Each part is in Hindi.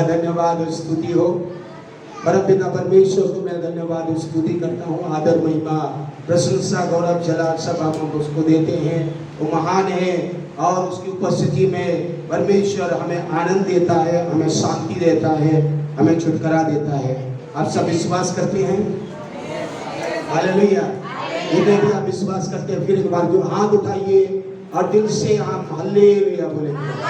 का धन्यवाद और स्तुति हो। परमपिता परमेश्वर को मैं धन्यवाद और स्तुति करता हूँ। आदर महिमा प्रशंसा गौरव जलाल सब हम उसको देते हैं। वो महान है और उसकी उपस्थिति में परमेश्वर हमें आनंद देता है, हमें शांति देता है, हमें छुटकारा देता है। आप सब विश्वास करते हैं? हालेलुया। इतने भी आप विश्वास करते हैं फिर एक बार जो हाथ उठाइए और दिल से आप हालेलुया बोलेंगे।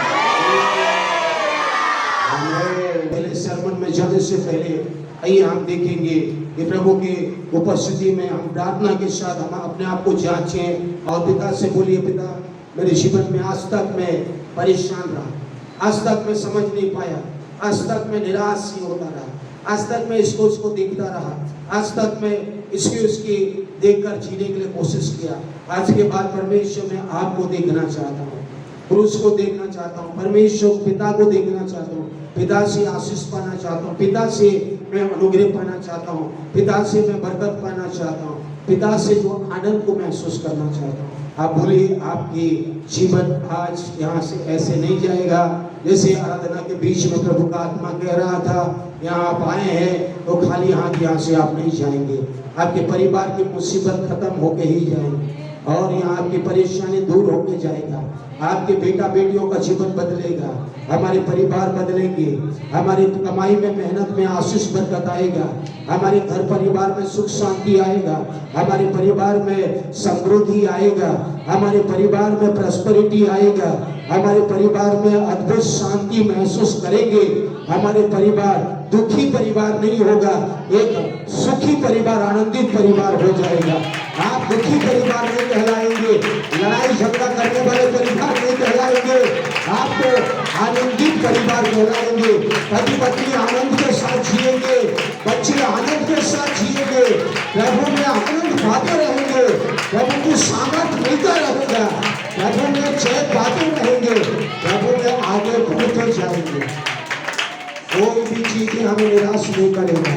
पहले सरमन में जाने से पहले आइए हम देखेंगे कि प्रभु की उपस्थिति में हम प्रार्थना के साथ हम अपने आप को जांचें और पिता से बोलिए, पिता मेरे जीवन में आज तक मैं परेशान रहा, आज तक मैं समझ नहीं पाया, आज तक मैं निराश ही होता रहा, आज तक मैं इसको उसको देखता रहा, आज तक मैं इसकी देखकर जीने के लिए कोशिश किया। आज के बाद परमेश्वर मैं आपको देखना चाहता हूँ, पुरुष को देखना चाहता हूँ, परमेश्वर पिता को देखना चाहता हूँ, पिता से आशीष पाना चाहता हूँ, पिता से मैं अनुग्रह पाना चाहता हूँ, पिता से मैं बरकत पाना चाहता हूँ, पिता से जो आनंद को महसूस करना चाहता हूँ। आप बोलिए, आपकी जीवन आज यहाँ से ऐसे नहीं जाएगा जैसे आराधना के बीच में प्रभु का आत्मा कह रहा था, यहाँ आप आए हैं तो खाली हाथ यहाँ से आप नहीं जाएंगे। आपके परिवार की मुसीबत खत्म होके ही जाएंगे और यहाँ आपकी परेशानी दूर होके जाएगा। आपके बेटा बेटियों का जीवन बदलेगा, हमारे परिवार बदलेंगे, हमारी कमाई में मेहनत में आशीष बरकत आएगा, हमारे घर परिवार में सुख शांति आएगा, हमारे परिवार में समृद्धि आएगा, हमारे परिवार में प्रॉस्पेरिटी आएगा, हमारे परिवार में अद्भुत शांति महसूस करेंगे। हमारे परिवार दुखी परिवार नहीं होगा, एक सुखी परिवार, आनंदित परिवार हो जाएगा। आप दुखी परिवार नहीं कहलाएंगे, लड़ाई झगड़ा करने वाले परिवार नहीं कहलाएंगे, आप तो आनंदित परिवार कहलाएंगे। पति पत्नी आनंद के साथ जिएंगे, बच्चे आनंद के साथ जिएंगे, प्रभु में आनंद पाते रहेंगे, प्रभु की सामर्थ मिलता रहेगा, प्रभु में जय पाते रहेंगे, प्रभु में आगे बढ़ते जाएंगे। कोई भी चीजें हमें निराश नहीं करेगा।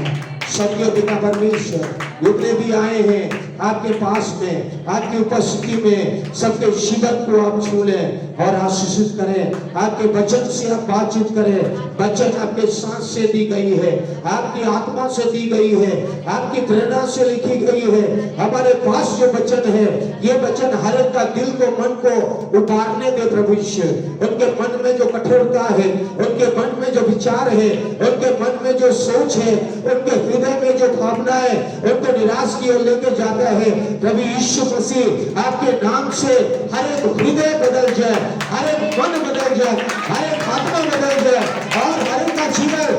सत्य पिता परमेश्वर जितने भी आए हैं आपके पास में, आपकी उपस्थिति में, सबके जीवन को आप छू लें और आशीषित करें। आपके वचन से आप बातचीत करें। वचन आपके सांस से दी गई है, आपकी आत्मा से दी गई है, आपकी प्रेरणा से लिखी गई है। हमारे पास जो वचन है, ये वचन हर एक का दिल को, मन को उबारने दे प्रभु ईश्वर। उनके मन में जो कठोरता है, उनके मन में जो विचार है, उनके मन में जो सोच है, उनके हृदय में जो भावना है, उनको निराश की ओर लेके जाता है। प्रभु यीशु मसीह आपके नाम से हर एक हृदय बदल जाए, हर एक मन बदल जाए, हर एक आत्मा बदल जाए और हर एक का जीवन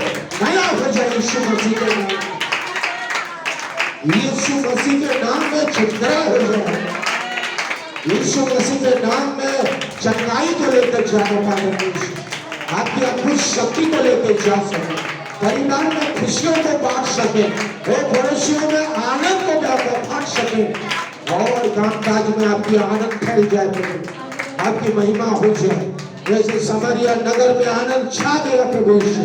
नया हो जाए। यीशु मसीह के नाम, यीशु मसीह के नाम में छुटकारा हो जाए, यीशु मसीह के नाम में चंगाई को लेकर जाना पाए, आपकी अद्भुत शक्ति को लेकर जा सके, परिवार में खुशियों को बांट सके, और पड़ोसियों में आनंद को बांट सके और कामकाज में आपकी आनंद फैल जाए, आपकी महिमा हो जाए। जैसे समरिया नगर में आनंद छा गया प्रवेश,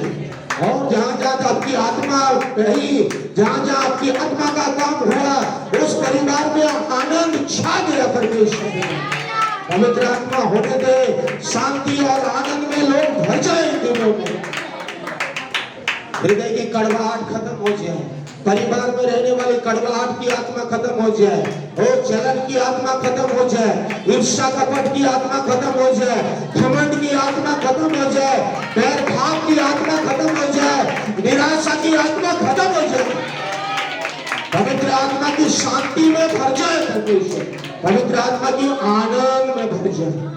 और जहाँ जहाँ आपकी आत्मा रही, जहाँ जहाँ आपकी आत्मा का काम हुआ, उस परिवार में आनंद छा गया प्रवेश। पवित्र आत्मा होने दे, शांति और आनंद में लोग भर जाए दिनों में। हृदय की कड़वाहट खत्म हो जाए, परिवार में रहने वाली कड़वाहट की आत्मा खत्म हो जाए, और जलन की आत्मा खत्म हो जाए, ईर्ष्या कपट की आत्मा खत्म हो जाए, घमंड की आत्मा खत्म हो जाए, बैर भाव की आत्मा खत्म हो जाए, निराशा की आत्मा खत्म हो जाए। पवित्र आत्मा की शांति में भर जाए परमेश्वर, पवित्र आत्मा की आनंद में भर जाए,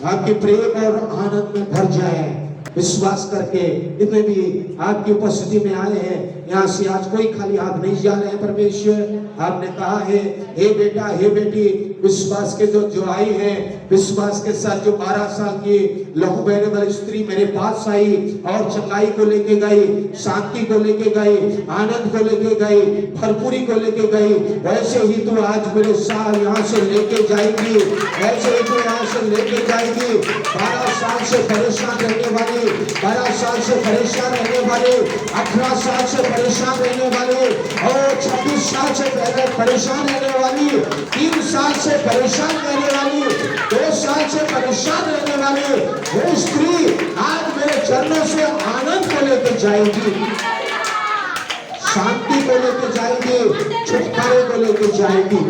आपके प्रेम और आनंद में भर जाए। विश्वास करके इतने भी आपकी उपस्थिति में आए हैं, यहाँ से आज कोई खाली हाथ नहीं जा रहे हैं। परमेश्वर आपने कहा है, हे बेटा हे बेटी, विश्वास के जो आई है, विश्वास के साथ जो 12 साल की लहू बहने वाली स्त्री मेरे पास आई और चंगाई को लेके गई, शांति को लेके गई, आनंद को लेके गई, भरपूरी को लेके गई, वैसे ही तू आज मेरे साथ यहाँ से लेके जाएगी, वैसे ही तू यहाँ से लेके जाएगी। 12 साल से परेशान रहने वाली, 12 साल से परेशान रहने वाले, 18 साल से परेशान रहने वाले, और 26 साल से परेशान रहने वाली, 3 साल से परेशान रहने वाली, 2 साल से परेशान रहने वाली वो स्त्री आज मेरे चरणों से आनंद को लेकर जाएगी, शांति को लेके जाएगी, छुटकारे को लेके जाएगी।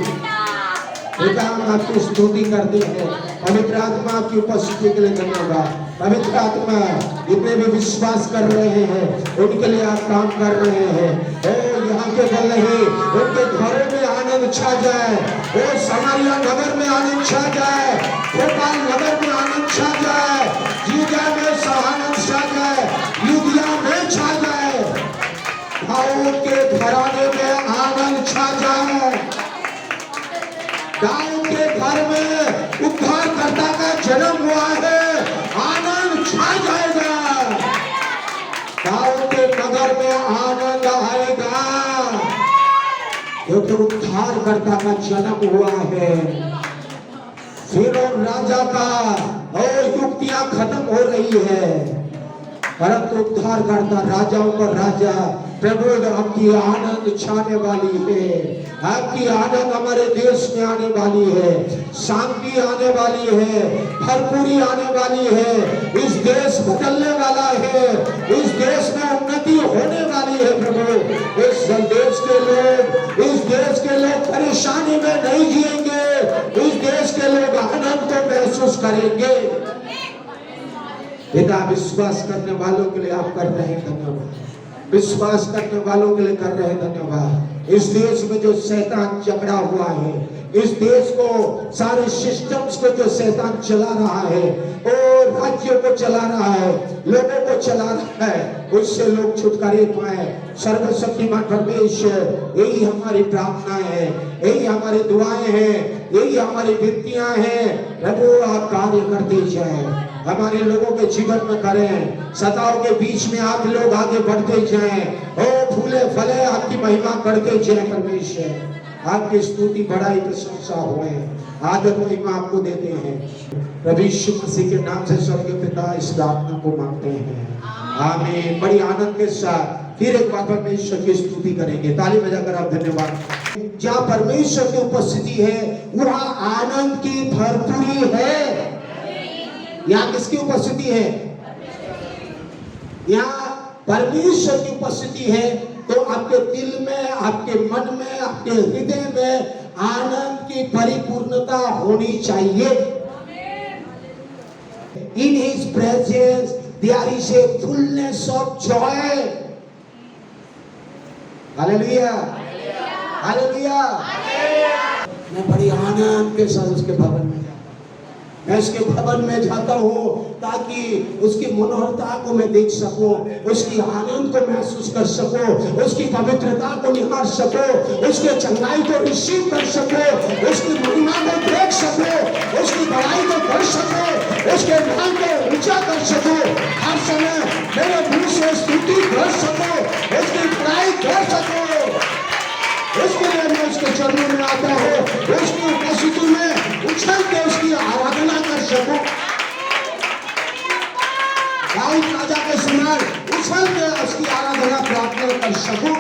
बेटा हम आपकी स्तुति करते हैं। पवित्र आत्मा आपकी उपस्थिति के लिए धन्यवाद। पवित्र आत्मा जितने भी विश्वास कर रहे हैं उनके लिए आप काम कर रहे हैं। ओ यहाँ के बल नहीं, उनके घरों में आनंद छा जाए। ओ समारिया नगर में आनंद छा जाए, भोपाल नगर में आनंद छा जाए, यूदा में आनंद छा जाए, यूदिया में छा जाए, दाऊद के घराने में आनंद छा जाए। दाऊद के घर में उद्धारकर्ता का जन्म हुआ है, आनंद छा जाएगा। दाऊद के नगर में आनंद आएगा क्योंकि उद्धारकर्ता का जन्म हुआ है। फिरौन राजा का युक्तियां खत्म हो रही है, परंतु उद्धारकर्ता राजाओं का राजा प्रभु आपकी आनंद छाने वाली है। आपकी आनंद हमारे देश में आने वाली है, शांति आने वाली है, भरपूरी आने वाली है। इस देश बदलने वाला है, इस देश में उन्नति होने वाली है। प्रभु इस देश के लोग परेशानी में नहीं जिएंगे, इस देश के लोग आनंद को महसूस करेंगे। पिता विश्वास करने वालों के लिए आप कर रहे हैं धन्यवाद, विश्वास करने वालों के लिए कर रहे हैं धन्यवाद। इस देश में जो शैतान जकड़ा हुआ है, इस देश को सारे सिस्टम्स को जो शैतान चला रहा है, और राज्यों को चला रहा है, लोगों को चला रहा है, उससे लोग छुटकारे पाए। सर्वशक्तिमान परमेश्वर यही हमारी प्रार्थना है, यही हमारी दुआएं हैं, यही हमारी विनतियां हैं। प्रभु आप कार्य करते जाए, हमारे लोगों के जीवन में करें, सताओं के बीच में आप लोग आगे बढ़ते जाएं, ओ फूले फले आपकी महिमा करते जाएं। परमेश्वर आपकी स्तुति बड़ाई प्रशंसा होए, आदर महिमा आपको देते हैं। प्रभु यीशु मसीह के नाम से स्वर्गीय पिता इस प्रार्थना को मांगते हैं, आमीन। बड़ी आनंद के साथ फिर एक बार परमेश्वर की स्तुति करेंगे, ताली बजाकर आप धन्यवाद। जहाँ परमेश्वर की उपस्थिति है वहाँ आनंद की भरपूरी है। यहाँ किसकी उपस्थिति है? यहाँ परमेश्वर की उपस्थिति है, तो आपके दिल में, आपके मन में, आपके हृदय में आनंद की परिपूर्णता होनी चाहिए। In His presence there is a fullness of joy. Hallelujah, hallelujah. मैं बड़ी आनंद के साथ उसके भवन में, मैं उसके भवन में जाता हूँ ताकि उसकी मनोहरता को मैं देख सकूं, उसकी आनंद को महसूस कर सकूं, उसकी पवित्रता को निहार सकूं, उसके चंगाई को रिसीव कर सकूं, उसकी महिमा को देख सकूं, उसकी बड़ाई को कर सकूं, उसके नाम को ऊंचा कर सकूं, हर समय मेरे मुंह से स्तुति कर सकूं, उसकी बड़ाई कर सकूं। उसके लिए मैं उसके चरणों में आता हूँ, उसकी उपस्थिति में उछल के उसकी आराधना कर सकूं। दाऊद राजा के समान उछल के उसकी आराधना प्रार्थना कर सकूं।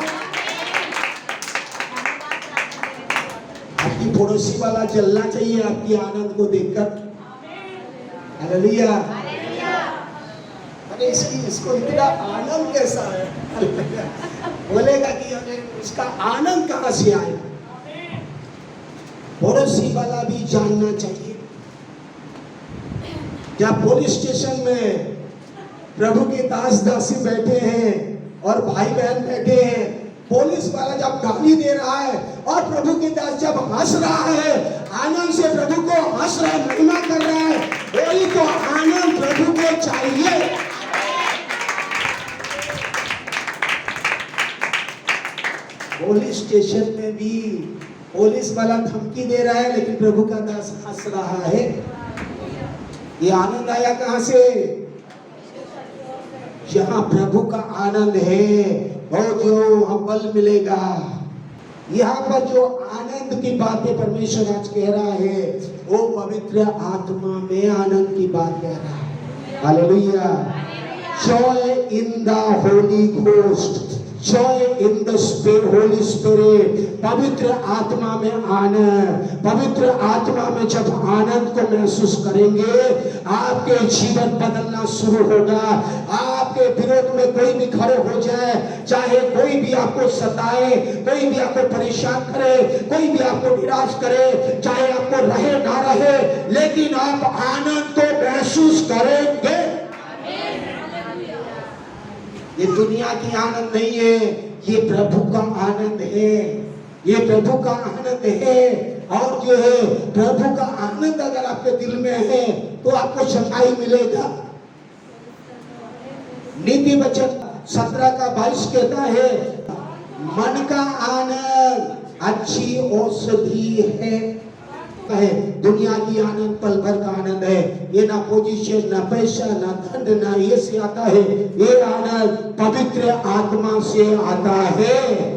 आपकी पड़ोसी वाला चलना चाहिए आपकी आनंद को देखकर। हालेलुया। अरे इसको इतना आनंद कैसा है? बोलेगा कि अरे इसका आनंद कहां से आया? पड़ोसी वाला भी जानना चाहिए। जब पुलिस स्टेशन में प्रभु के दास दासी बैठे हैं और भाई बहन बैठे हैं, पुलिस वाला जब गाली दे रहा है और प्रभु के दास जब हंस रहा है, आनंद से प्रभु को हंस रहा है, महिमा कर रहा है, वही तो आनंद प्रभु को चाहिए। पुलिस स्टेशन में भी पुलिस वाला धमकी दे रहा है, लेकिन प्रभु का दास हंस रहा है। ये आनंद आया कहां से? जहां प्रभु का आनंद है और जो बल मिलेगा। यहाँ पर जो आनंद की बातें परमेश्वर आज कह रहा है, वो पवित्र आत्मा में आनंद की बात कह रहा है। Hallelujah. Joy in the Holi ghost, Joy in the Holy spirit. पवित्र आत्मा में आनंद, पवित्र आत्मा में जब आनंद को महसूस करेंगे, आपके जीवन बदलना शुरू होगा। आप आपके विरोध में कोई भी खड़े हो जाए, चाहे कोई भी आपको सताए, कोई भी आपको परेशान करे, कोई भी आपको निराश करे, चाहे आपको रहे ना रहे, लेकिन आप आनंद को महसूस करेंगे। ये दुनिया की आनंद नहीं है, ये प्रभु का आनंद है, ये प्रभु का आनंद है। और जो है प्रभु का आनंद अगर आपके दिल में है तो आपको सच्चाई मिलेगा। नीति वचन 17:22 कहता है, मन का आनंद अच्छी औषधि है। दुनिया की आनंद पल भर का आनंद है, ये ना पोजीशन, ना पैसा, ना धन, ना ये से आता है। ये आनंद पवित्र आत्मा से आता है,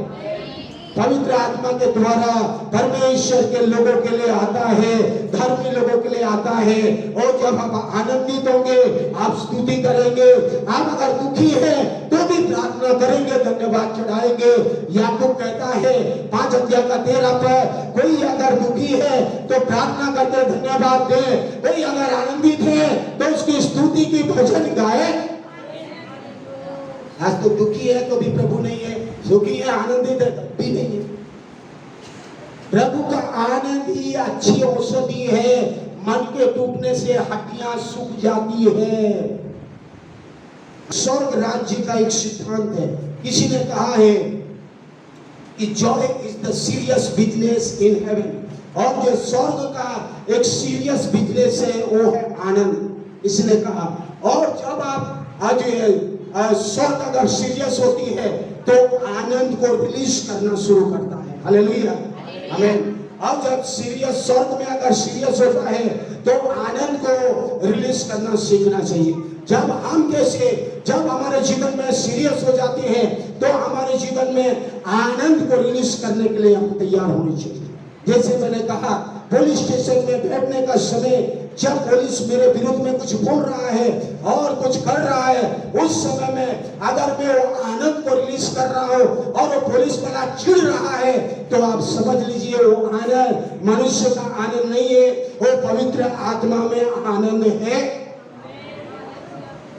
पवित्र आत्मा के द्वारा परमेश्वर के लोगों के लिए आता है, धर्मी लोगों के लिए आता है। और जब आप आनंदित होंगे, आप स्तुति करेंगे। आप अगर दुखी है तो भी प्रार्थना करेंगे, धन्यवाद चढ़ाएंगे। याकूब कहता है 5:13 पर, कोई अगर दुखी है तो प्रार्थना करके धन्यवाद दे, कोई अगर आनंदित है तो उसकी स्तुति की भजन गाए। आज तो दुखी है तो भी प्रभु नहीं है, सुखी है आनंदित है तब भी नहीं है। प्रभु का आनंद ही अच्छी औषधि है। मन के टूटने से हड्डियां सूख जाती है। स्वर्ग राज्य का एक सिद्धांत है। किसी ने कहा है कि Joy is the serious business in heaven, और जो स्वर्ग का एक सीरियस बिजनेस है वो है आनंद, इसने कहा। और जब आप आज स्वर्ग अगर सीरियस होती है तो आनंद को रिलीज करना शुरू करता है। हालेलुया, आमीन। अब जब सीरियस स्वर्ग में अगर सीरियस होता है तो आनंद को रिलीज करना सीखना चाहिए। जब हम जब हमारे जीवन में सीरियस हो जाते हैं तो हमारे जीवन में आनंद को रिलीज करने के लिए हम तैयार होने चाहिए। जैसे मैंने कहा, पुलिस स्टेशन में बैठने का समय, जब पुलिस मेरे विरुद्ध में कुछ बोल रहा है और कुछ कर रहा है, उस समय में अगर मैं वो आनंद को रिलीज कर रहा हूं और वो पुलिस वाला चिढ़ रहा है, तो आप समझ लीजिए वो आनंद मनुष्य का आनंद नहीं है, वो पवित्र आत्मा में आनंद है।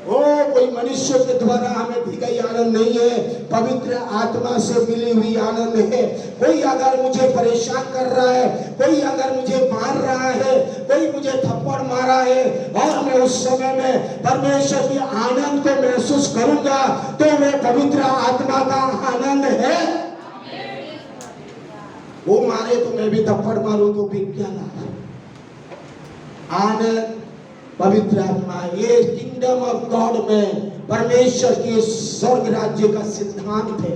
वो कोई मनुष्य के द्वारा हमें दी गई आनंद नहीं है, पवित्र आत्मा से मिली हुई आनंद है। कोई अगर मुझे परेशान कर रहा है, कोई अगर मुझे मार रहा है, कोई मुझे थप्पड़ मारा है और मैं उस समय में परमेश्वर के आनंद को महसूस करूंगा तो वो पवित्र आत्मा का आनंद है। वो मारे तो मैं भी थप्पड़ मारूं तो भी क्या लाभ। आनंद पवित्र आत्मा, ये किंगडम ऑफ गॉड में परमेश्वर के स्वर्ग राज्य का सिद्धांत है।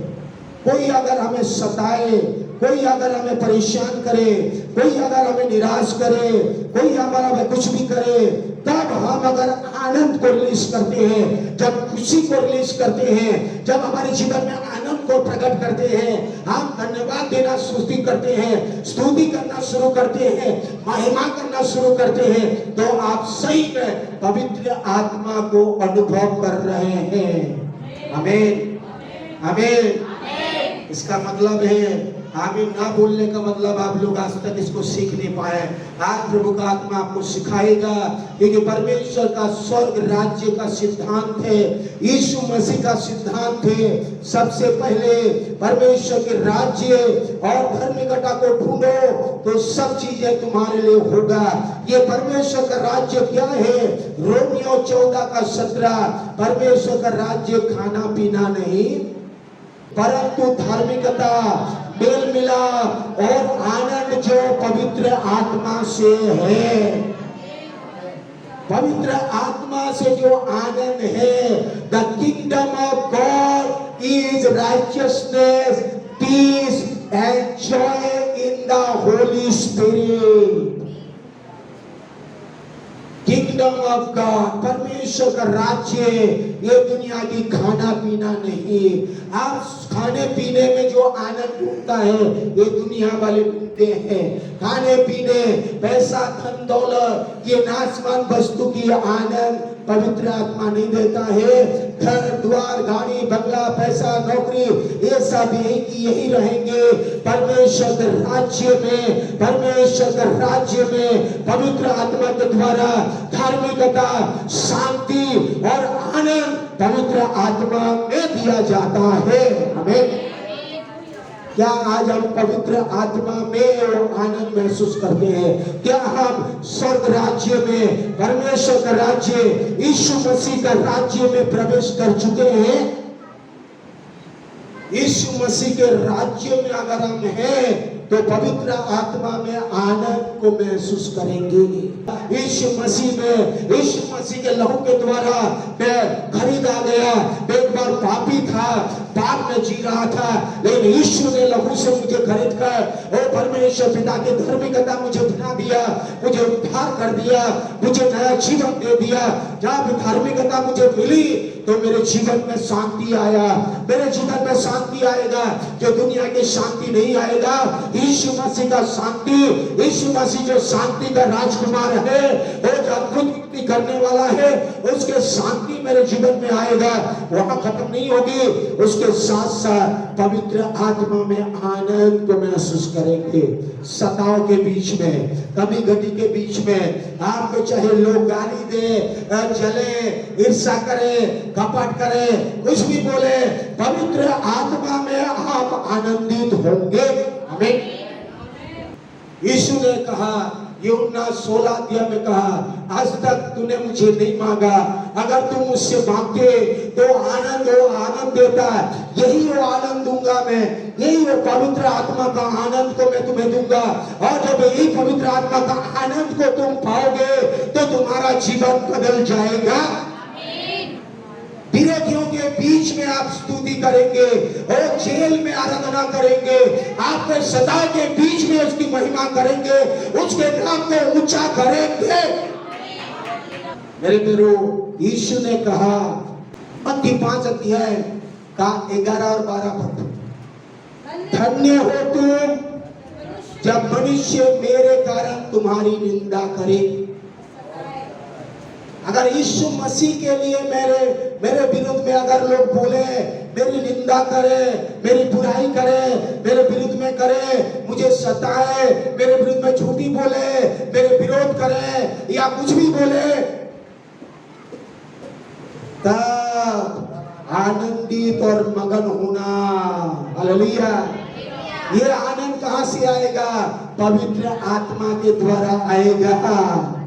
कोई अगर हमें सताए, कोई अगर हमें परेशान करे, कोई अगर हमें निराश करे, कोई अगर हमें कुछ भी करे, तब हम अगर आनंद को रिलीज करते हैं, जब खुशी को रिलीज करते हैं, जब हमारे जीवन में आनंद को प्रकट करते हैं, हम धन्यवाद देना स्तुति करते हैं, स्तुति करना शुरू करते हैं, महिमा करना शुरू करते हैं, तो आप सही में पवित्र आत्मा को अनुभव कर रहे हैं। आमीन, आमीन। इसका मतलब है आमीन ना बोलने का मतलब आप लोग आज तक इसको सीख नहीं पाए। आज प्रभु का आत्मा आपको सिखाएगा, क्योंकि परमेश्वर का स्वर्ग राज्य का सिद्धांत है, यीशु मसीह का सिद्धांत है। सबसे पहले परमेश्वर के राज्य और धार्मिकता को ढूंढो तो सब चीजें तुम्हारे लिए होगा। ये परमेश्वर का राज्य क्या है? रोमियो 14:17, परमेश्वर का राज्य खाना पीना नहीं परंतु धार्मिकता, मेल मिलाप और आनंद जो पवित्र आत्मा से है। पवित्र आत्मा से जो आनंद है, the kingdom of God is righteousness, peace and joy in the Holy Spirit. Kingdom of God, परमेश्वर का राज्य, ये दुनिया की खाना पीना नहीं। आप खाने पीने में जो आनंद ढूंढता है, ये दुनिया वाले ढूंढते हैं। खाने पीने, पैसा, धन दौलत, ये नाशवान वस्तु की आनंद पवित्र आत्मा नहीं देता है। घर द्वार, गाड़ी, बंगला, पैसा, नौकरी, ये सब यही रहेंगे। परमेश्वर के राज्य में, परमेश्वर के राज्य में पवित्र आत्मा के द्वारा धार्मिकता, शांति और आनंद पवित्र आत्मा में दिया जाता है। हमें क्या आज हम पवित्र आत्मा में आनंद महसूस करते हैं? क्या हम स्वर्ग राज्य में, परमेश्वर का राज्य, यीशु मसीह का राज्य में प्रवेश कर चुके हैं? यीशु मसीह के राज्य में अगर हम हैं तो पवित्र आत्मा में आनंद को महसूस करेंगे। यीशु मसीह में, यीशु मसीह के लहू के द्वारा मैं खरीदा गया। मैं एक बार पापी था, पाप में जी रहा था, लेकिन यीशु ने लहू से मुझे खरीद कर और परमेश्वर पिता की धार्मिकता मुझे बना दिया, मुझे उद्धार कर दिया, मुझे नया जीवन दे दिया। जब धार्मिकता मुझे मिली तो मेरे जीवन में शांति आया। मेरे जीवन में शांति आएगा जो दुनिया की शांति नहीं आएगा। यीशु मसीह का शांति, यीशु मसीह जो शांति का राजकुमार है, वो जो अद्भुत करने वाला है, उसके शांति मेरे जीवन में आएगा। वहां खत्म नहीं होगी, उसके साथ साथ पवित्र आत्मा में आनंद को महसूस करेंगे। सताव के बीच में, कमी घटी के बीच में, आपको चाहे लोग गाली दे, जले, ईर्ष्या करे, कपट करे, कुछ भी बोले, पवित्र आत्मा में आप आनंदित होंगे। आमीन। यीशु ने कहा, यूहन्ना 16 अध्याय में कहा, आज तक तूने मुझे नहीं मांगा, अगर तुम मुझसे मांगते तो आनंद वो आनंद देता है, यही वो आनंद दूंगा मैं, यही वो पवित्र आत्मा का आनंद को मैं तुम्हें दूंगा। और जब यही पवित्र आत्मा का आनंद को तुम पाओगे तो तुम्हारा जीवन बदल जाएगा। विरोधियों के बीच में आप स्तुति करेंगे और जेल में आराधना करेंगे, आपके सताव के बीच में उसकी महिमा करेंगे, उसके नाम को ऊंचा करेंगे। मेरे प्रियो, यीशु ने कहा मत्ती 5 अध्याय का 11 और 12 पद, धन्य हो तुम जब मनुष्य मेरे कारण तुम्हारी निंदा करे। अगर यीशु मसीह के लिए मेरे विरुद्ध में अगर लोग बोले, मेरी निंदा करे, मेरी बुराई करे, मेरे विरुद्ध में करे, मुझे सताए, मेरे विरुद्ध में झूठी बोले, मेरे विरोध करे या कुछ भी बोले, तब आनंदित और मगन होना। हालेलुया। ये आनंद कहां से आएगा? पवित्र आत्मा के द्वारा आएगा।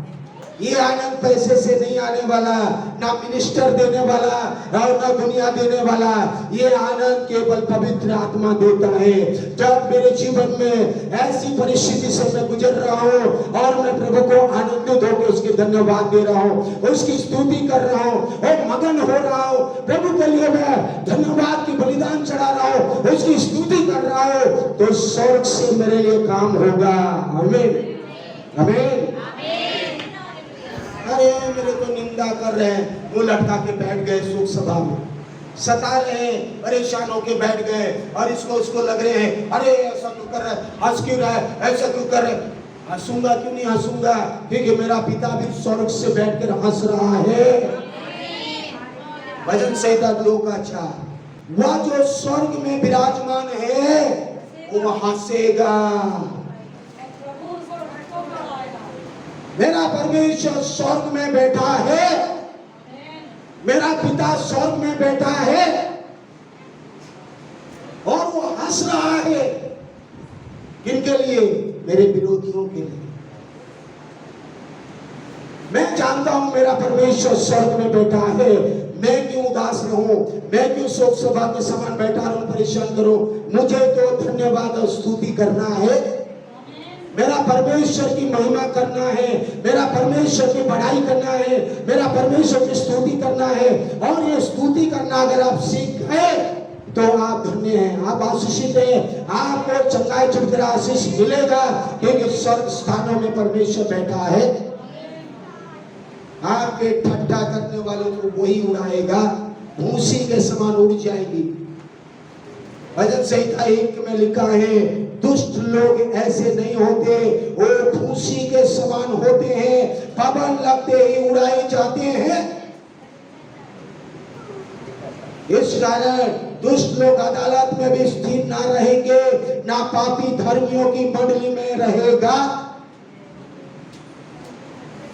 ये आनंद पैसे से नहीं आने वाला, ना मिनिस्टर देने वाला और ना दुनिया देने वाला। ये आनंद केवल पवित्र आत्मा देता है। जब मेरे जीवन में ऐसी परिस्थिति से मैं गुजर रहा हूँ और मैं प्रभु को आनंदित होकर उसके धन्यवाद दे रहा हूँ, उसकी स्तुति कर रहा हूँ और मगन हो रहा हूँ, प्रभु के लिए मैं धन्यवाद की बलिदान चढ़ा रहा हूँ, उसकी स्तुति कर रहा हूँ, तो स्वर्ग से मेरे लिए काम होगा। आमीन, आमीन। अरे मेरे को निंदा कर रहे हैं, वो लटका के बैठ गए सुख सभा में, सता रहे हैं, परेशान होके बैठ गए और इसको उसको लग रहे हैं, अरे ऐसा क्यों कर रहा है, हंस क्यों रहा है, ऐसा क्यों कर रहे हैं। हंसूंगा क्यों नहीं हंसूंगा? क्योंकि मेरा पिता भी स्वर्ग से बैठकर हंस रहा है। भजन संहिता 2 का 4, वह जो स्वर्ग में विराजमान है वो हंसेगा। मेरा परमेश्वर स्वर्ग में बैठा है, मेरा पिता स्वर्ग में बैठा है और वो हंस रहा है। किनके लिए? मेरे विरोधियों के लिए। मैं जानता हूं मेरा परमेश्वर स्वर्ग में बैठा है, मैं क्यों उदास रहूं, मैं क्यों शोक सभा के समान बैठा रहूं, परेशान करूं। मुझे तो धन्यवाद और स्तुति करना है, मेरा परमेश्वर की महिमा करना है, मेरा परमेश्वर की बड़ाई करना है, मेरा परमेश्वर की स्तुति करना है। और ये स्तुति करना अगर आप सीख गए तो आप धन्य हैं, आप आशीषित हैं, आपको चंगाई चुटकरा आशीष मिलेगा, क्योंकि स्वर्ग स्थानों में परमेश्वर बैठा है। आपके ठट्ठा करने वालों को वही उड़ाएगा, भूसी के समान उड़ जाएगी। भजन संहिता 1 में लिखा है, दुष्ट लोग ऐसे नहीं होते, वो भूसी के समान होते हैं, पवन लगते ही उड़ाए जाते हैं। इस कारण दुष्ट लोग अदालत में भी स्थिर ना रहेंगे, ना पापी धर्मियों की मंडली में रहेगा।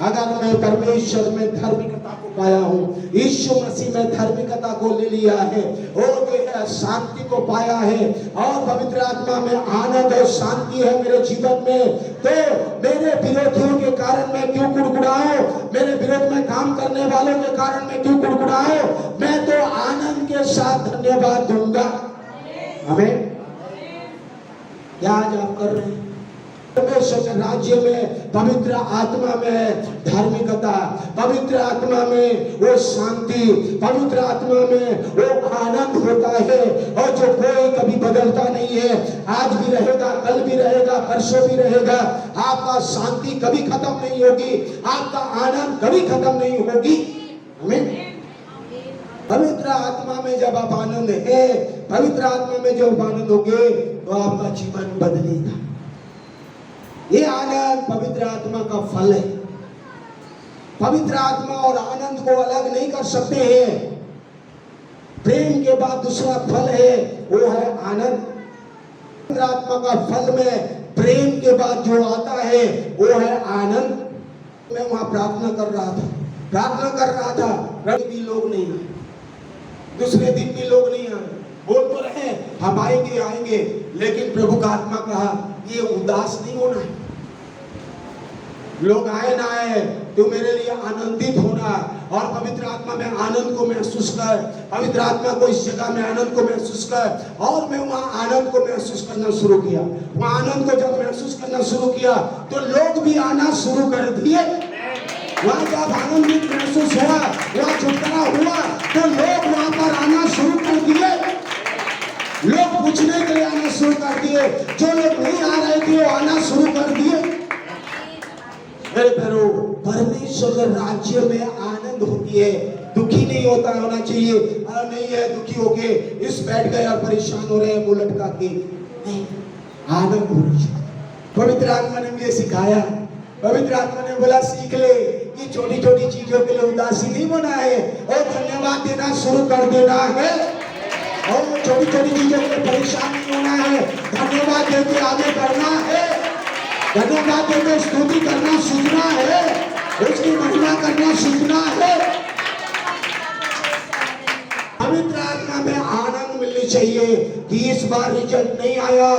अगर मैं परमेश्वर में धार्मिकता को पाया हूँ। यीशु मसीह में धार्मिकता को ले लिया है और जो है शांति को पाया है और पवित्र आत्मा में आनंद और शांति है मेरे जीवन में। तो मेरे विरोधियों के कारण मैं क्यों कुड़कुड़ाऊं, मेरे विरोध में काम करने वालों के कारण मैं क्यों कुड़कुड़ाऊं, मैं तो आनंद के साथ धन्यवाद दूंगा। आमीन। क्या आज आप कर रहे हैं? परमेश्वर के राज्य में पवित्र आत्मा में धार्मिकता, पवित्र आत्मा में वो शांति, पवित्र आत्मा में वो आनंद होता है और जो कोई कभी बदलता नहीं है। आज भी रहेगा, कल भी रहेगा, परसों भी रहेगा। आपका शांति कभी खत्म नहीं होगी, आपका आनंद कभी खत्म नहीं होगी। आमीन। पवित्र आत्मा में जब आप आनंद है, पवित्र आत्मा में जब आनंद होगे तो आपका जीवन बदलेगा। ये आनंद पवित्र आत्मा का फल है। पवित्र आत्मा और आनंद को अलग नहीं कर सकते हैं। प्रेम के बाद दूसरा फल है, वो है आनंद। पवित्र आत्मा का फल में प्रेम के बाद जो आता है वो है आनंद। मैं वहां प्रार्थना कर रहा था, भी लोग नहीं आए, दूसरे दिन भी लोग नहीं आए। बोल तो रहे हम आएंगे, लेकिन प्रभु का आत्मा कहा ये उदास नहीं होना है। लोग आए ना आए, तू मेरे लिए आनंदित होना और पवित्र आत्मा में आनंद को महसूस कर। पवित्र आत्मा को इस जगह में आनंद को महसूस कर। और मैं वहां आनंद को महसूस करना शुरू किया। वहां आनंद को जब महसूस करना शुरू किया तो लोग भी आना शुरू कर दिए। वहां जब आनंदित महसूस हुआ, वहां छुटकारा हुआ, तो लोग वहां पर आना शुरू कर दिए। लोग पूछने के लिए आना शुरू कर दिए। जो लोग नहीं आ रहे थे वो आना शुरू कर दिए। मेरे प्यारो, परमेश्वर के राज्य में आनंद होती है, दुखी नहीं होना चाहिए। नहीं है दुखी होके इस बैठ गए और परेशान हो रहे हैं मुंह लटका के, नहीं, आनंद होना चाहिए। पवित्र आत्मा ने मुझे सिखाया, पवित्र आत्मा ने बोला सीख ले कि छोटी छोटी चीजों के लिए उदासी नहीं होना है और धन्यवाद देना शुरू कर देना है। और छोटी छोटी चीजों के लिए परेशान नहीं होना है, धन्यवाद देके आगे बढ़ना है। धन्यवाद देके स्तुति करना सीखना है, उसकी महिमा करना सीखना है। पवित्र आत्मा में आनंद मिलनी चाहिए कि इस बार रिजल्ट नहीं आया,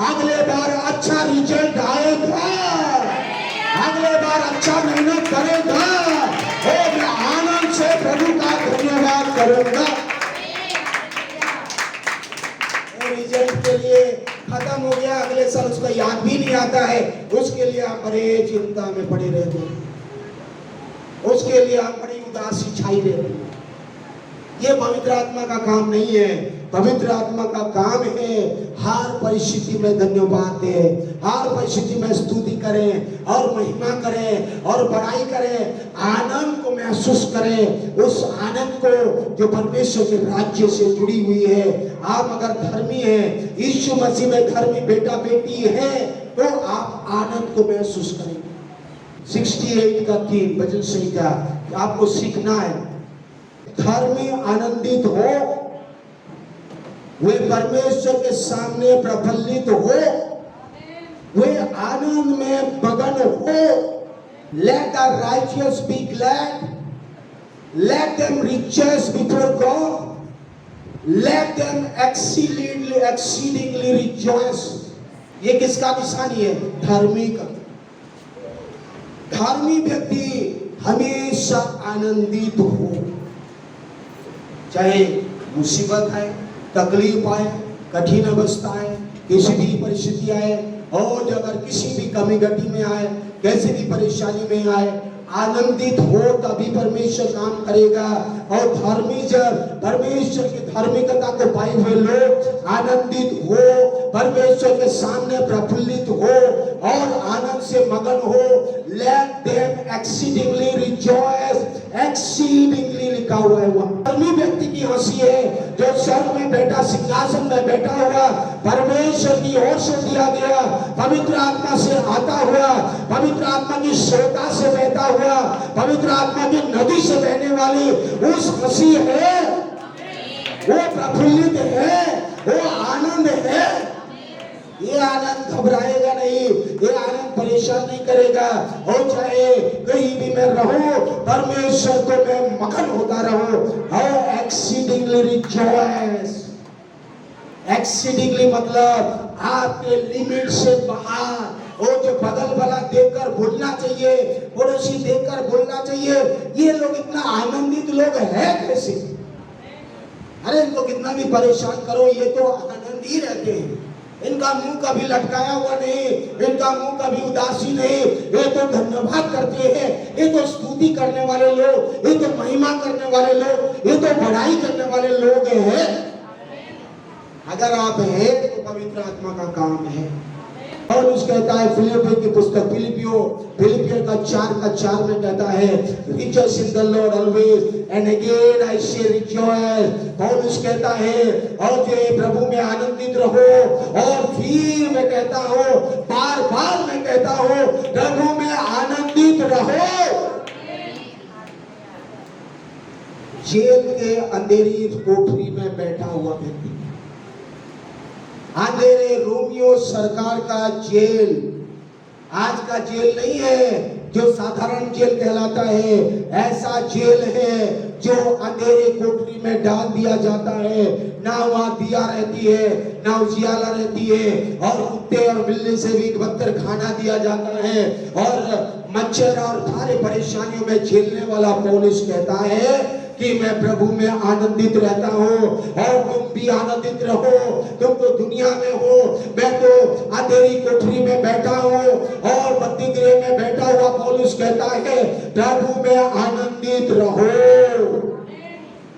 अगले बार अच्छा रिजल्ट आएगा, अगले बार अच्छा मेहनत करेगा और मैं आनंद से प्रभु का धन्यवाद करूंगा। रिजल्ट के लिए खत्म हो गया, अगले साल उसका याद भी नहीं आता है, उसके लिए आप बड़े चिंता में पड़े रहते हैं, उसके लिए आप बड़ी उदासी छाई रहती है। ये पवित्र आत्मा का काम नहीं है। पवित्र आत्मा का काम है हर परिस्थिति में धन्यवाद दे, हर परिस्थिति में स्तुति करें और महिमा करें और बड़ाई करें, आनंद को महसूस करें, उस आनंद को जो परमेश्वर के राज्य से जुड़ी हुई है। आप अगर धर्मी हैं, यीशु मसीह में धर्मी बेटा बेटी है, तो आप आनंद को महसूस करेंगे। 68 का 3 भजन संहिता आपको सीखना है। धर्मी आनंदित हो, वे परमेश्वर के सामने प्रफुल्लित हो, वे आनंद में मगन हो। Let the righteous be glad, let them rejoice before God, let them exceedingly rejoice। ये किसका निशानी है? धर्मी का। धर्मी व्यक्ति हमेशा आनंदित हो, चाहे मुसीबत आए, तकलीफ आए, कठिन अवस्था आए, किसी भी परिस्थिति आए, और अगर किसी भी कमी घटी में आए, कैसी भी परेशानी में आए, आनंदित हो, तभी परमेश्वर काम करेगा। और धर्मी जब परमेश्वर की धार्मिकता को पाए हुए लोग आनंदित हो, परमेश्वर के सामने प्रफुल्लित हो और आनंद से मगन हो। Let them exceedingly rejoice, exceedingly लिखा हुआ है। वह धर्मी व्यक्ति की हंसी है जो स्वर्ग में बैठा, सिंहासन में बैठा हुआ, परमेश्वर की ओर से दिया गया, पवित्र आत्मा से आता हुआ, पवित्र आत्मा की श्रोता से बहता हुआ, पवित्र आत्मा की नदी से बहने वाली उस हंसी है, वो प्रफुल्लित है, वो आनंद है। ये आनंद घबराएगा नहीं, ये आनंद परेशान नहीं करेगा। हो चाहे कहीं भी मैं रहूं, परमेश्वर को मैं मगन होता रहूं। How exceedingly rejoice. एक्सीडिंगली मतलब आपके लिमिट से बाहर। वो जो बगल वाला देखकर बोलना चाहिए, पड़ोसी देखकर बोलना चाहिए, ये लोग इतना आनंदित लोग हैं कैसे? अरे इनको कितना भी परेशान करो, ये तो आनंद ही रहते हैं। इनका मुंह कभी लटकाया हुआ नहीं, इनका मुंह कभी उदासी नहीं। ये तो धन्यवाद करते हैं, ये तो स्तुति करने वाले लोग, ये तो महिमा करने वाले लोग, ये तो बड़ाई करने वाले लोग हैं। अगर आप हैं तो पवित्र आत्मा का काम है। और उस कहता है फिलिपियों की पुस्तक फिलिपियों का 4 में कहता है rejoice in the Lord always and again I से रिजॉइस। पौलुस कहता है और जो प्रभु में आनंदित रहो। और फिर मैं कहता हूँ, बार मैं कहता हूँ, प्रभु में आनंदित रहो। जेल के अंधेरी कोठरी में बैठा हुआ व्यक्ति, अंधेरे रोमियो सरकार का जेल, आज का जेल नहीं है जो साधारण जेल कहलाता है। ऐसा जेल है जो अंधेरे कोठरी में डाल दिया जाता है। ना वहां दिया रहती है, ना उजियाला रहती है, और कुत्ते और बिल्ली से भी बदतर खाना दिया जाता है, और मच्छर और सारे परेशानियों में झेलने वाला पौलुस कहता है कि मैं प्रभु में आनंदित रहता हूँ। और तुम भी आनंदित रहो। तुम तो दुनिया में हो, मैं तो अंधेरी कोठरी में बैठा हूँ और बंदी गृह में बैठा हुआ पौलुस कहता है प्रभु में आनंदित रहो।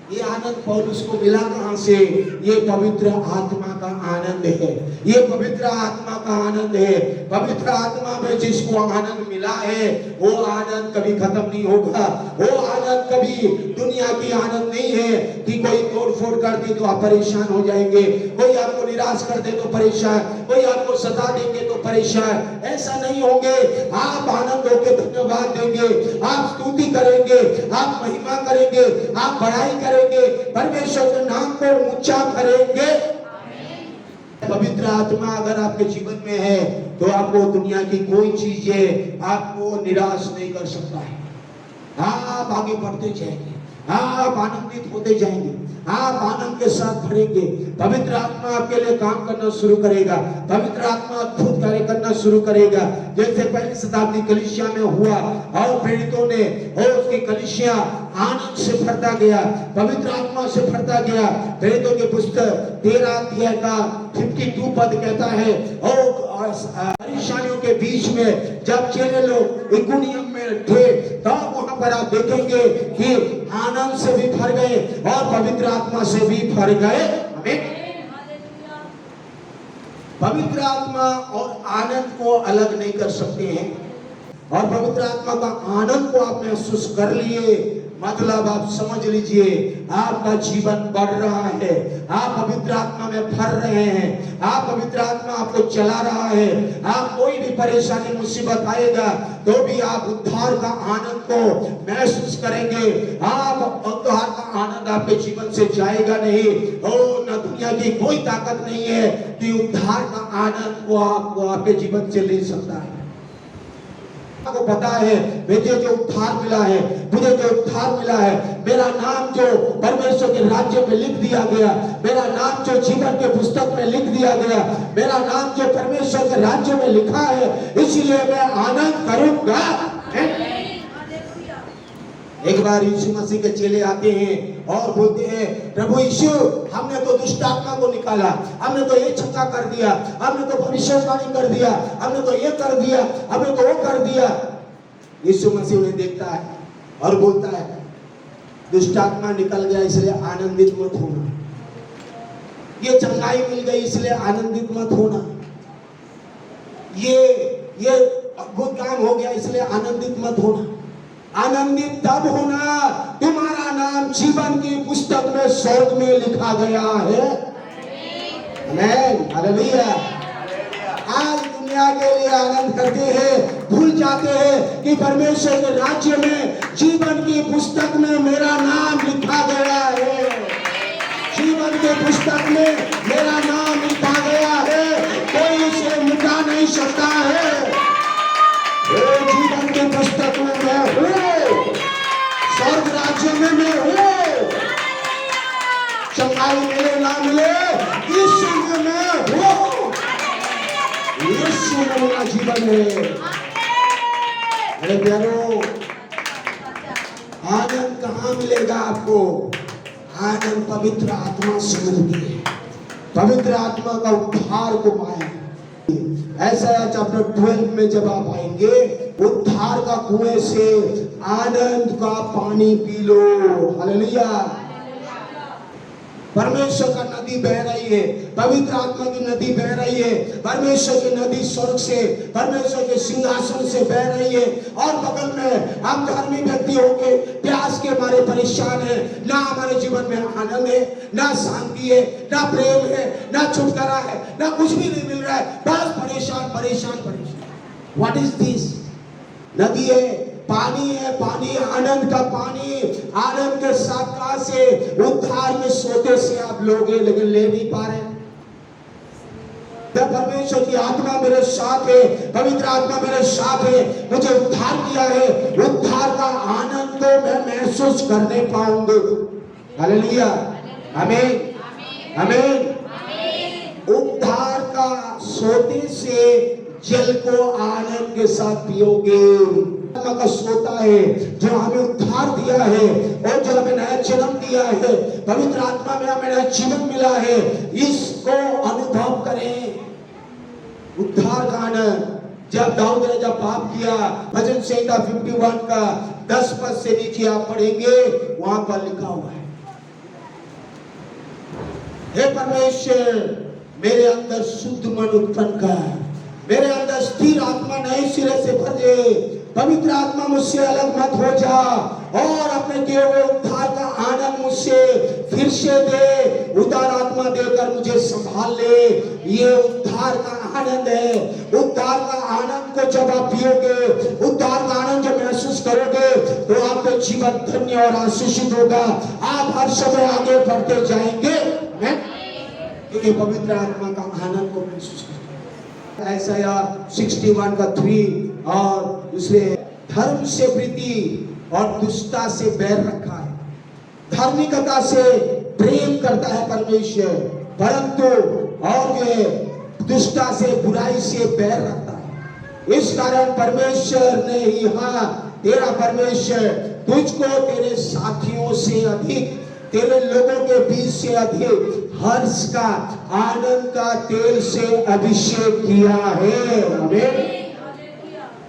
ये आनंद पौलुस को मिला कहां से? ये पवित्र आत्मा का आनंद है, ये पवित्र आत्मा का आनंद है। पवित्र आत्मा में जिसको आनंद मिला है वो आनंद कभी खत्म नहीं होगा। वो आनंद कभी दुनिया की आनंद नहीं है कि कोई तोड़फोड़ कर दे तो आप परेशान हो जाएंगे, कोई आपको निराश कर दे तो परेशान, कोई आपको सता देंगे तो परेशान। ऐसा नहीं होंगे। आप आनंद होकर धन्यवाद देंगे, आप स्तुति करेंगे, आप महिमा करेंगे, आप बड़ाई करेंगे, परमेश्वर के नाम को ऊंचा करेंगे। पवित्र आत्मा अगर आपके जीवन में है तो आपको दुनिया की कोई चीज आपको निराश नहीं कर सकता है। आप आगे बढ़ते जाएंगे, आप आनंदित होते जाएंगे, आप आनंद के साथ भरेंगे। पवित्र आत्मा आपके लिए काम करना शुरू करेगा, पवित्र आत्मा अद्भुत कार्य करना शुरू करेगा। जैसे पहली शताब्दी कलीसिया में हुआ और प्रेरितों ने और उसकी कलीसिया आनंद से भरता गया, पवित्र आत्मा से भरता गया। प्रेरितों की पुस्तक 13 अध्याय का 52 पद कहता है और परेशानियों के बीच में जब चेले लोग इकुनियम में थे तब वहां पर आप देखेंगे कि आनंद से भी भर गए और पवित्र आत्मा से भी भर गए। आमीन। पवित्र आत्मा और आनंद को अलग नहीं कर सकते हैं। और पवित्र आत्मा का आनंद को आप महसूस कर लिए मतलब आप समझ लीजिए आपका जीवन बढ़ रहा है, आप पवित्र आत्मा में भर रहे हैं, आप पवित्र आत्मा आपको चला रहा है। आप कोई भी परेशानी मुसीबत आएगा तो भी आप उद्धार का आनंद को महसूस करेंगे। आप उद्धार का आनंद आपके जीवन से जाएगा नहीं। और न दुनिया की कोई ताकत नहीं है कि उद्धार का आनंद को आपको आपके जीवन से ले सकता है। को पता है मुझे जो उद्धार मिला है, मुझे जो उद्धार मिला है, मेरा नाम जो परमेश्वर के राज्य में लिख दिया गया, मेरा नाम जो जीवन के पुस्तक में लिख दिया गया, मेरा नाम जो परमेश्वर के राज्य में लिखा है, इसलिए मैं आनंद करूंगा। एक बार यीशु मसीह के चेले आते हैं और बोलते हैं प्रभु यीशु हमने तो दुष्ट आत्मा को निकाला, हमने तो ये चंगा कर दिया, हमने तो भविष्यवाणी कर दिया, हमने तो ये कर दिया, हमने तो वो कर दिया। यीशु मसीह उन्हें देखता है और बोलता है दुष्ट आत्मा निकल गया इसलिए आनंदित मत होना, ये चंगाई मिल गई इसलिए आनंदित मत होना, ये अद्भुत काम हो गया इसलिए आनंदित मत होना। आनंदित तब होना तुम्हारा नाम जीवन की पुस्तक में स्वर्ग में लिखा गया है। आमीन, हालेलुया। आज दुनिया के लिए आनंद करते हैं, भूल जाते हैं कि परमेश्वर के राज्य में जीवन की पुस्तक में मेरा नाम लिखा गया है। जीवन के पुस्तक में मेरा नाम लिखा गया है। कोई में हो, चंगाई मिले ना मिले, यीशु में हो। यीशु में मेरा जीवन है। अरे प्यारो, आनंद कहाँ मिलेगा आपको? आनंद पवित्र आत्मा से मिलती है। पवित्र आत्मा का उद्धार को पाए। ऐसा चैप्टर 12 में जब आप आएंगे, उद्धार का कुएं से आनंद का पानी पी लो। हालेलुया। परमेश्वर का नदी बह रही है, पवित्र आत्मा की नदी बह रही है। परमेश्वर की नदी स्वर्ग से, परमेश्वर के सिंहासन से बह रही है। और बगल में हम धर्मी व्यक्ति होके प्यास के मारे परेशान है। ना हमारे जीवन में आनंद है, ना शांति है, ना प्रेम है, ना छुटकारा है, ना कुछ भी नहीं मिल रहा है। बस परेशान परेशान परेशान। What is this? नदी है, पानी है, पानी, आनंद का पानी। आनंद के साथ कहां से? उद्धार के सोते से आप लोगे, लेकिन ले नहीं पा रहे। परमेश्वर की आत्मा मेरे साथ है, पवित्र आत्मा मेरे साथ है, मुझे उद्धार किया है। उद्धार का आनंद तो मैं महसूस करने पाऊंगा। हालेलुया, आमीन, आमीन। उद्धार का सोते से जल को आनंद के साथ पियोगे। का सोता है जो हमें उद्धार दिया है और जो हमें नया जन्म दिया है, पवित्र आत्मा में हमें नया जीवन मिला है, इसको अनुभव करें। उद्धार का आनंद। जब दाऊद ने जब पाप किया, भजन संहिता 51 का 10 पद से नीचे आप पढ़ेंगे, वहां पर लिखा हुआ है, हे परमेश्वर मेरे अंदर शुद्ध मन उत्पन्न कर, मेरे अंदर स्थिर आत्मा नए सिरे से भर दे। पवित्र आत्मा मुझसे अलग मत हो जा और अपने किए हुए उद्धार का आनंद मुझसे फिर से दे। उदार आत्मा देकर मुझे संभाल ले। ये उद्धार का आनंद है। उद्धार का आनंद को जब आप पियोगे, उद्धार का आनंद जब महसूस करोगे, तो आपका जीवन धन्य और आशीषित होगा। आप हर समय आगे बढ़ते जाएंगे, क्योंकि पवित्र आत्मा का आनंद को महसूस करते। ऐसा 61 का 3 और दूसरे, धर्म से प्रीति और दुष्टता से बैर रखा है। धार्मिकता से प्रेम करता है परमेश्वर, परंतु और ये दुष्टता से, बुराई से बैर रखता है। इस कारण परमेश्वर ने ही, हाँ तेरा परमेश्वर तुझको तेरे साथियों से अधिक, तेरे लोगों के बीच से अधिक हर्ष का, आनंद का तेल से अभिषेक किया है। आमीन।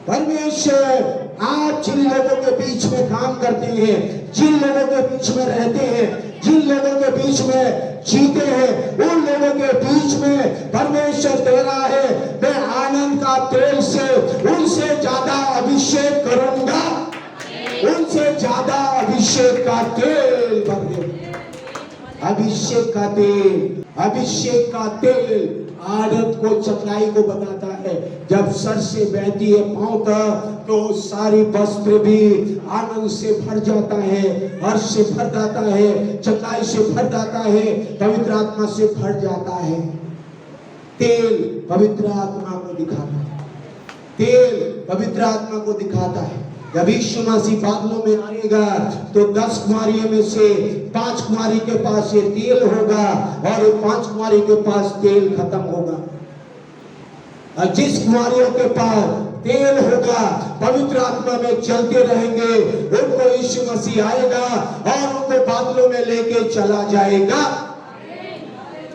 परमेश्वर आप जिन लोगों के बीच में काम करते हैं, जिन लोगों के बीच में रहते हैं, जिन लोगों के बीच में जीते हैं, उन लोगों के बीच में परमेश्वर दे रहा है, मैं आनंद का तेल से उनसे ज्यादा अभिषेक करूंगा, उनसे ज्यादा अभिषेक का तेल भर दे। अभिषेक का तेल, अभिषेक का तेल आनंद को, चंगाई को बताता है। जब सर से बहती है पांव तक, तो सारी वस्त्र भी आनंद से भर जाता है, हर्ष से भर जाता है, चंगाई से भर जाता है, पवित्र आत्मा से भर जाता है। तेल पवित्र आत्मा को दिखाता है, तेल पवित्र आत्मा को दिखाता है। जब यीशु मसीह बादलों में आएगा, तो 10 कुमारियों में से 5 कुमारी के पास ये तेल होगा और 5 कुमारी के पास तेल खत्म होगा। और जिस कुमारियों के पास तेल होगा, पवित्र आत्मा में चलते रहेंगे, उनको यीशु मसीह आएगा और उनको बादलों में लेके चला जाएगा।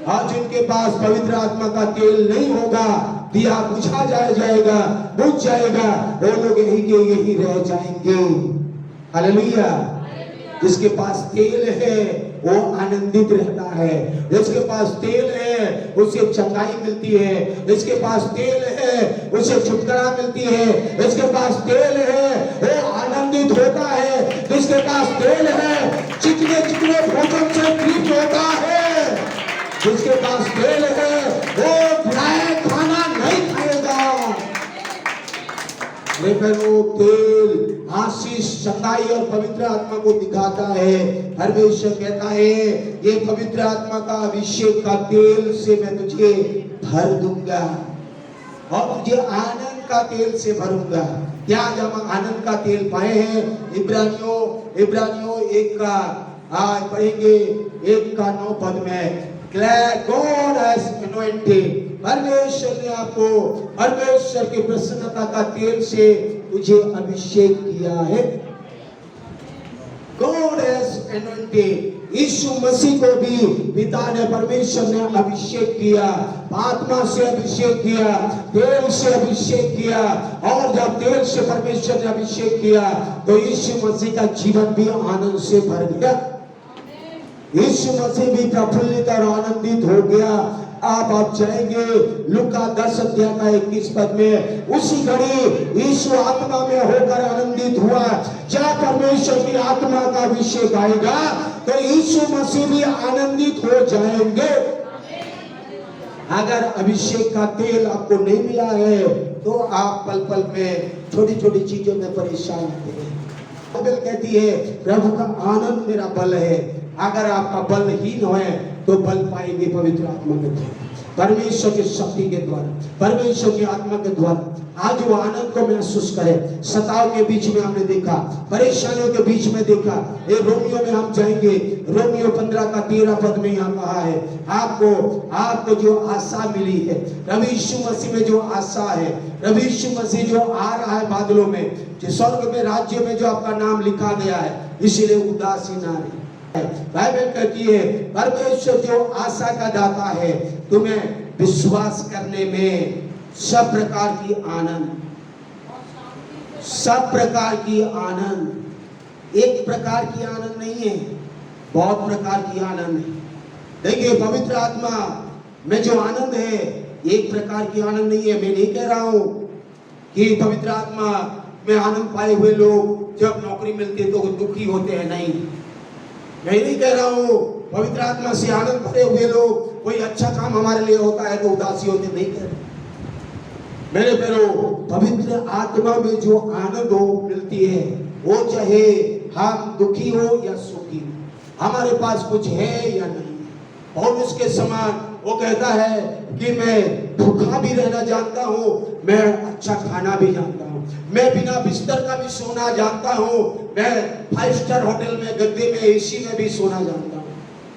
आज जिनके पास पवित्र आत्मा का तेल नहीं होगा, दिया बुझा जाएगा, बुझ जाएगा, वो लोग यही के यही रह जाएंगे। हालेलुया। जिसके पास तेल है वो आनंदित रहता है, जिसके पास तेल है उसे चंगाई मिलती है, जिसके पास तेल है उसे छुटकारा मिलती है, जिसके पास तेल है वो आनंदित होता है, जिसके पास तेल है चिकने चिकने भोजन से तृप्त होता है, जिसके पास तेल है वो बुराई खाना नहीं खाएगा। लेकिन वो तेल आशीष, चंगाई और पवित्र आत्मा को दिखाता है। परमेश्वर कहता है, ये पवित्र आत्मा का अभिषेक का तेल से मैं तुझे भर दूंगा और तुझे आनंद का तेल से भरूंगा। क्या आज हम आनंद का तेल पाए हैं? इब्रानियों 1 का आज पढ़ेंगे 1 का 9 पद में। God has anointed, परमेश्वर ने आपको परमेश्वर की प्रसन्नता का तेल से तुझे अभिषेक किया है। God has anointed, यीशु मसीह को भी पिता ने परमेश्वर ने अभिषेक किया, आत्मा से अभिषेक किया, तेल से अभिषेक किया। और जब तेल से परमेश्वर ने अभिषेक किया तो यीशु मसीह का जीवन भी आनंद से भर गया। यीशु मसीह भी प्रफुल्लित और आनंदित हो गया। आप जाएंगे लूका 10 अध्याय का 21 पद में, उसी घड़ी यीशु आत्मा में होकर आनंदित हुआ। जब परमेश्वर की आत्मा का अभिषेक आएगा तो यीशु मसीह भी आनंदित हो जाएंगे। अगर अभिषेक का तेल आपको नहीं मिला है तो आप पल पल में छोटी छोटी चीजों में परेशान होते हैं। बाइबल कहती है प्रभु का आनंद मेरा बल है। अगर आपका बलहीन है तो बल पाएंगे पवित्र आत्मा के द्वारा, परमेश्वर की शक्ति के द्वारा, परमेश्वर की आत्मा के द्वारा। आज वो आनंद को महसूस करें। सताव के बीच में हमने देखा, परेशानियों के बीच में देखा। ये रोमियो में हम जाएंगे, रोमियो 15 का 13 पद में यहाँ कहा है, आपको जो आशा मिली है, प्रभु यीशु मसीह में जो आशा है, प्रभु यीशु मसीह जो आ रहा है बादलों में, जो स्वर्ग में राज्य में जो आपका नाम लिखा गया है, इसीलिए उदासी ना रहे। बाइबल कहती है परमेश्वर जो आशा का दाता है, तुम्हें विश्वास करने में सब प्रकार की आनंद, सब प्रकार की आनंद, एक प्रकार की आनंद नहीं है, बहुत प्रकार की आनंद है। देखिए पवित्र आत्मा में जो आनंद है एक प्रकार की आनंद नहीं है। मैं नहीं कह रहा हूं कि पवित्र आत्मा में आनंद पाए हुए लोग जब नौकरी मिलती है तो दुखी होते हैं, नहीं। मैं नहीं कह रहा हूँ पवित्र आत्मा से आनंद भरे हुए लोग कोई अच्छा काम हमारे लिए होता है तो उदासी होते, नहीं कह रहे। मेरे प्यारो, पवित्र आत्मा में जो आनंद हो मिलती है वो चाहे हम दुखी हो या सुखी हो, हमारे पास कुछ है या नहीं। और उसके समान वो कहता है कि मैं भूखा भी रहना जानता हूँ, मैं अच्छा खाना भी जानता हूँ, मैं बिना बिस्तर का भी सोना जानता हूँ, मैं 5 स्टार होटल में गद्दे में एसी में भी सोना जानता हूँ।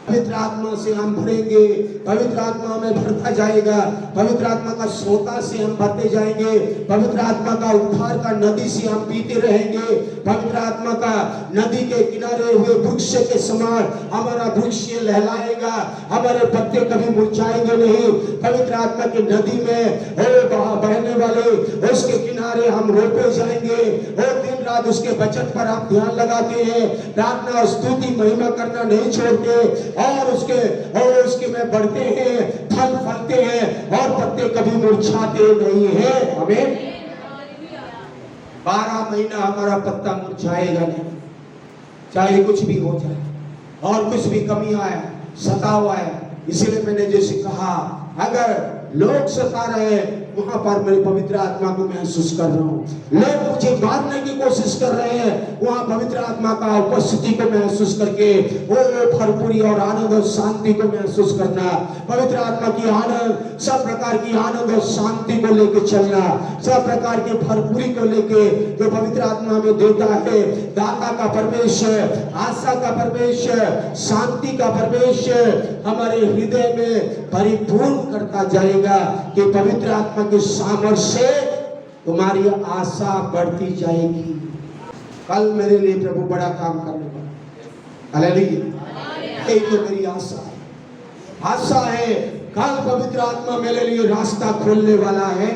पवित्र आत्मा से हम भरेंगे, पवित्र आत्मा में भरता जाएगा, पवित्र आत्मा का सोता से हम भरते जाएंगे, पवित्र आत्मा का उद्धार का नदी से हम पीते रहेंगे। पवित्र आत्मा का नदी के किनारे हुए वृक्ष के समान हमारा वृक्ष लहलाएगा, हमारे पत्ते कभी मुरझाएंगे नहीं। पवित्र आत्मा की नदी में बहने वाले उसके किनारे हम रोपे जाएंगे और दिन रात उसके वचन पर हम ध्यान लगाते हैं, प्रार्थना स्तुति महिमा करना नहीं छोड़ते और उसके में बढ़ते हैं, फल फलते हैं और पत्ते कभी मुरझाते नहीं हैं। आमीन। 12 महीना हमारा पत्ता मुरझाएगा नहीं, चाहे कुछ भी हो जाए और कुछ भी कमी आए, सताव आए। इसीलिए मैंने जैसे कहा, अगर लोग सता रहे वहां पर मेरे पवित्र आत्मा को महसूस कर रहा हूँ। लोग मुझे मारने की कोशिश कर रहे हैं, वहां पवित्र आत्मा का उपस्थिति को महसूस करके वो भरपूरी और आनंद और शांति को महसूस करना। पवित्र आत्मा की आनंद, सब प्रकार की आनंद और शांति को लेके चलना, सब प्रकार की भरपूरी को लेके जो पवित्र आत्मा में देता है। दाता का परमेश्वर, आशा का परमेश्वर, शांति का परमेश्वर हमारे हृदय में परिपूर्ण करता जाएगा कि पवित्र आत्मा के सामर्थ्य से तुम्हारी आशा बढ़ती जाएगी। कल मेरे लिए प्रभु बड़ा काम करने वाला, हालेलुया। यही तो मेरी आशा है, आशा है। कल पवित्र आत्मा मेरे लिए रास्ता खोलने वाला है।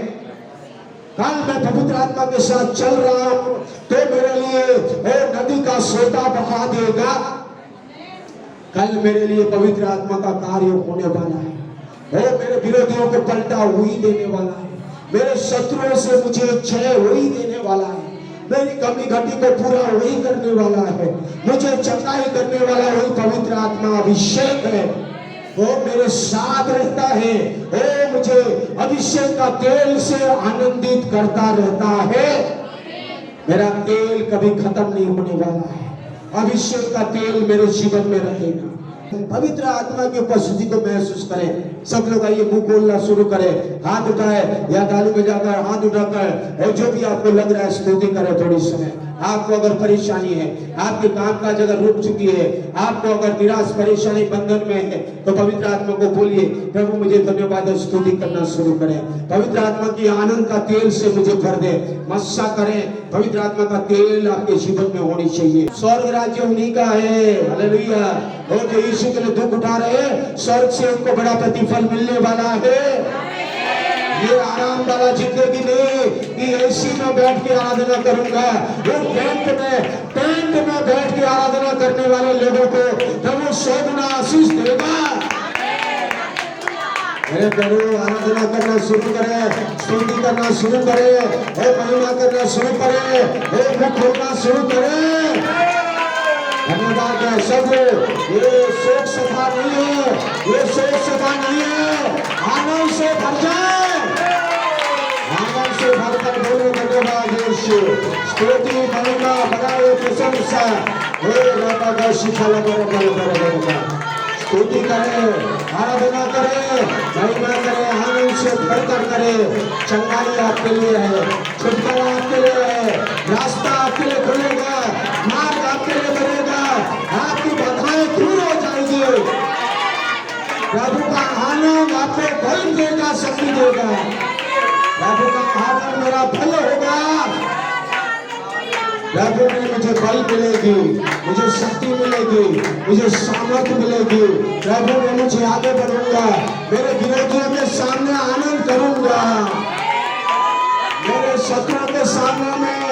कल मैं पवित्र आत्मा के साथ चल रहा हूं तो मेरे लिए नदी का सोता बहा देगा। कल मेरे लिए पवित्र आत्मा का कार्य होने वाला है। मेरे विरोधियों को पलटा वही देने वाला है, मेरे शत्रुओं से मुझे जय वही देने वाला है, मेरी कमी घटी को पूरा वही करने वाला है, मुझे चंगाई करने वाला वही पवित्र आत्मा अभिषेक है। वो मेरे साथ रहता है, वो मुझे अभिषेक का तेल से आनंदित करता रहता है। मेरा तेल कभी खत्म नहीं होने वाला है, अभिषेक का तेल मेरे जीवन में रहेगा। पवित्र आत्मा की उपस्थिति को महसूस करें। सब लोग आइए मुंह बोलना शुरू करें, हाथ उठाए या ताली बजाकर हाथ उठाकर, और जो भी आपको लग रहा है स्तुति करें थोड़ी समय। आपको अगर परेशानी है, आपके कामकाज अगर रुक चुकी है, आपको अगर निराश परेशानी बंधन में है, तो पवित्र आत्मा को बोलिए, प्रभु मुझे धन्यवाद और स्तुति करना शुरू करें। पवित्र आत्मा की आनंद का तेल से मुझे भर दे, मस्सा करें। पवित्र आत्मा का तेल आपके जीवन में होनी चाहिए। स्वर्ग राज्य उन्हीं का है, हालेलुया। और जो यीशु के लिए दुख उठा रहे हैं, स्वर्ग से उनको बड़ा प्रतिफल मिलने वाला है। ये आराम वाला जिंदगी नहीं कि एसी में बैठ के आराधना करूंगा। वो टेंट में बैठ के आराधना करने वाले लोगों को प्रभु 100 गुना आशीष देगा। मेरे प्रभु आराधना करना शुरू करे, स्तुति करना शुरू करे, और महिमा करना शुरू करे, और मुख खोलना शुरू करे। धन्यवाद है सब। ये शोक सभा नहीं है, ये शोक सभा नहीं है। आनंद से भर जाए, आनंद से भरकर बोलो धन्यवाद यीशु। स्तुति महिमा बड़ाई प्रशंसा हे बाबा का शिखा स्तुति करे, आराधना करे, महिमा करे, आनंद से भरकर करे। चंगाई आपके लिए है, छुटकारा आपके लिए है, रास्ता आपके लिए खुलेगा, मार्ग आपके लिए बनेगा, आपकी बाधाएं दूर हो जाएंगी। प्रभु का आनंद आपको बल देगा, शक्ति देगा। प्रभु का आनंद मेरा फल होगा। प्रभु में मुझे बल मिलेगी, मुझे शक्ति मिलेगी, मुझे सामर्थ मिलेगी। प्रभु में मुझे आगे बढ़ूंगा, मेरे विरोधियों के सामने आनंद करूंगा, मेरे शत्रुओं के सामने में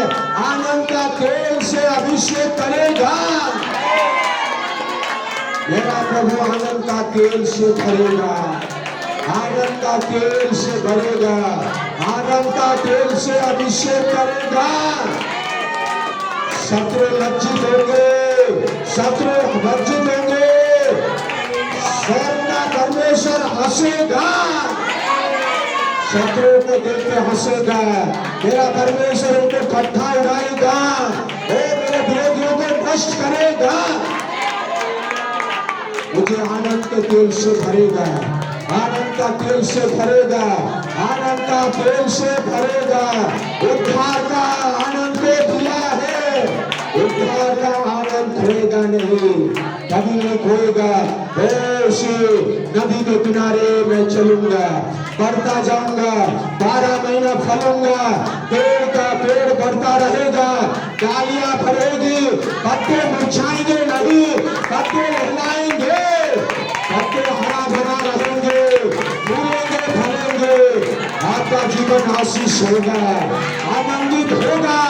आनंद का तेल से अभिषेक करेगा। मेरा प्रभु आनंद का तेल से भरेगा, आनंद का तेल से भरेगा, आनंद का तेल से अभिषेक करेगा। शत्रु लज्जित होंगे, शत्रु वर्जित होंगे, स्वर्ग का परमेश्वर हंसेगा, शत्रु को देख के हंसेगा। मेरा परमेश्वर उनको इकट्ठा उड़ाएगा, मेरे विरोधियों को नष्ट करेगा। मुझे आनंद के तेल से भरेगा, आनंद का तेल से भरेगा, आनंद का तेल से भरेगा। उद्धार का आनंद को दिया है, उद्धार का आनंद खोएगा नहीं, कभी नहीं खोएगा। नदी के किनारे मैं चलूंगा, बढ़ता जाऊंगा, 12 महीना फलूंगा, पेड़ का पेड़ बढ़ता रहेगा, डालियां फलेगी, पत्ते मुरझाएंगे नहीं, पत्ते लहलाएंगे, पत्ते हरा भरा रहेंगे, फूलेंगे फलेंगे। आपका जीवन आशीष होगा, आनंदित होगा।